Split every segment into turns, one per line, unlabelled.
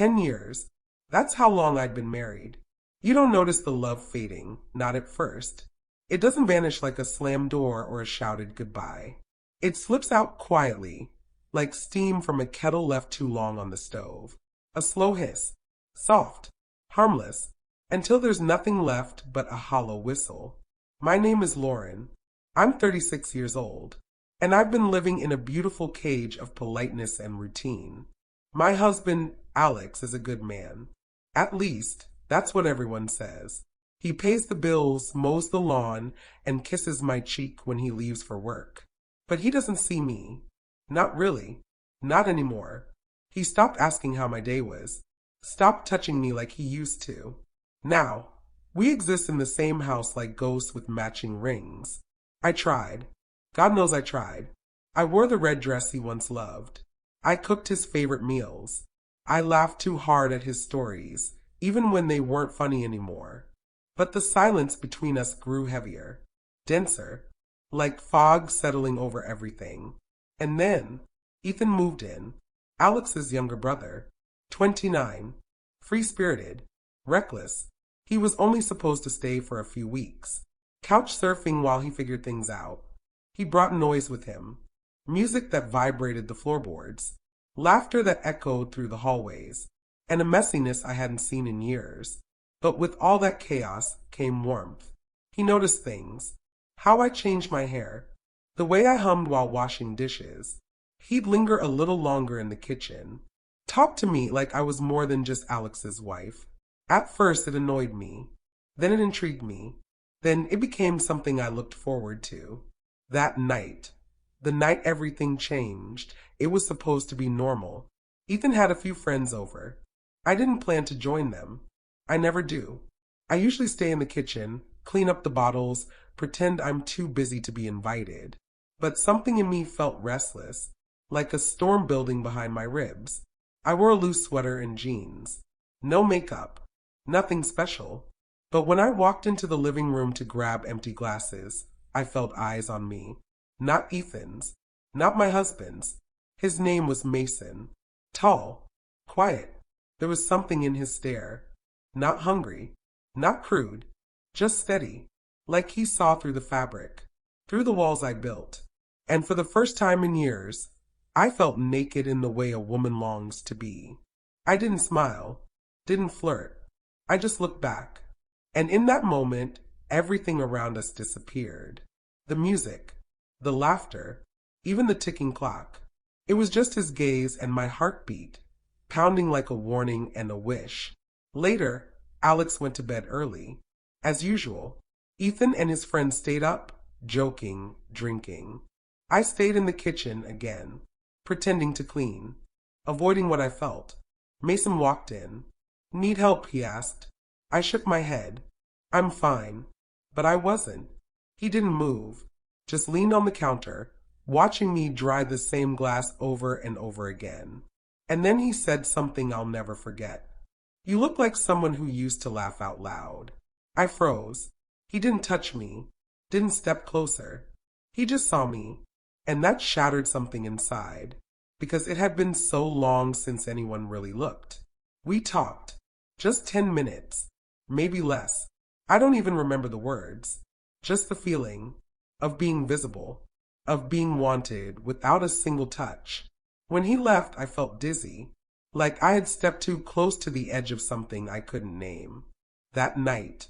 10 years. That's how long I'd been married. You don't notice the love fading, not at first. It doesn't vanish like a slammed door or a shouted goodbye. It slips out quietly, like steam from a kettle left too long on the stove. A slow hiss, soft, harmless, until there's nothing left but a hollow whistle. My name is Lauren. I'm 36 years old, and I've been living in a beautiful cage of politeness and routine. My husband, Alex, is a good man. At least, that's what everyone says. He pays the bills, mows the lawn, and kisses my cheek when he leaves for work. But he doesn't see me. Not really. Not anymore. He stopped asking how my day was. Stopped touching me like he used to. Now, we exist in the same house like ghosts with matching rings. I tried. God knows I tried. I wore the red dress he once loved. I cooked his favorite meals. I laughed too hard at his stories, even when they weren't funny anymore. But the silence between us grew heavier, denser, like fog settling over everything. And then, Ethan moved in. Alex's younger brother, 29, free-spirited, reckless. He was only supposed to stay for a few weeks, couch surfing while he figured things out. He brought noise with him, music that vibrated the floorboards, laughter that echoed through the hallways, and a messiness I hadn't seen in years. But with all that chaos came warmth. He noticed things, how I changed my hair, the way I hummed while washing dishes. He'd linger a little longer in the kitchen, talk to me like I was more than just Alex's wife. At first it annoyed me, then it intrigued me, then it became something I looked forward to. That night, the night everything changed, it was supposed to be normal. Ethan had a few friends over. I didn't plan to join them. I never do. I usually stay in the kitchen, clean up the bottles, pretend I'm too busy to be invited. But something in me felt restless, like a storm building behind my ribs. I wore a loose sweater and jeans. No makeup. Nothing special. But when I walked into the living room to grab empty glasses, I felt eyes on me. Not Ethan's. Not my husband's. His name was Mason. Tall. Quiet. There was something in his stare. Not hungry, not crude, just steady, like he saw through the fabric, through the walls I built. And for the first time in years, I felt naked in the way a woman longs to be. I didn't smile, didn't flirt. I just looked back. And in that moment, everything around us disappeared. The music, the laughter, even the ticking clock. It was just his gaze and my heartbeat, pounding like a warning and a wish. Later, Alex went to bed early. As usual, Ethan and his friends stayed up, joking, drinking. I stayed in the kitchen again, pretending to clean, avoiding what I felt. Mason walked in. "Need help?" he asked. I shook my head. "I'm fine." But I wasn't. He didn't move, just leaned on the counter, watching me dry the same glass over and over again. And then he said something I'll never forget. "You look like someone who used to laugh out loud." I froze. He didn't touch me, didn't step closer. He just saw me, and that shattered something inside, because it had been so long since anyone really looked. We talked, just 10 minutes, maybe less. I don't even remember the words, just the feeling of being visible, of being wanted without a single touch. When he left, I felt dizzy, like I had stepped too close to the edge of something I couldn't name. That night,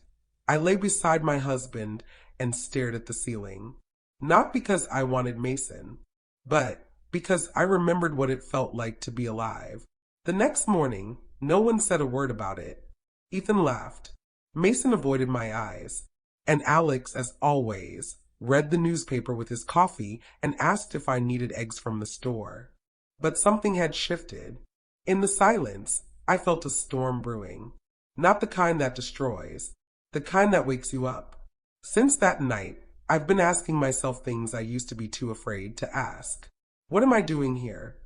I lay beside my husband and stared at the ceiling. Not because I wanted Mason, but because I remembered what it felt like to be alive. The next morning, no one said a word about it. Ethan laughed. Mason avoided my eyes. And Alex, as always, read the newspaper with his coffee and asked if I needed eggs from the store. But something had shifted. In the silence, I felt a storm brewing. Not the kind that destroys, the kind that wakes you up. Since that night, I've been asking myself things I used to be too afraid to ask. What am I doing here?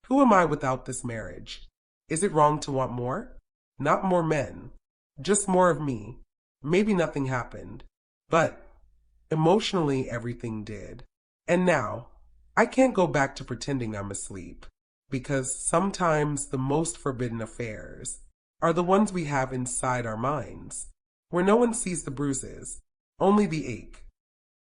Who am I without this marriage? Is it wrong to want more? Not more men, just more of me. Maybe nothing happened, but emotionally everything did. And now, I can't go back to pretending I'm asleep. because sometimes the most forbidden affairs are the ones we have inside our minds, where no one sees the bruises, only the ache.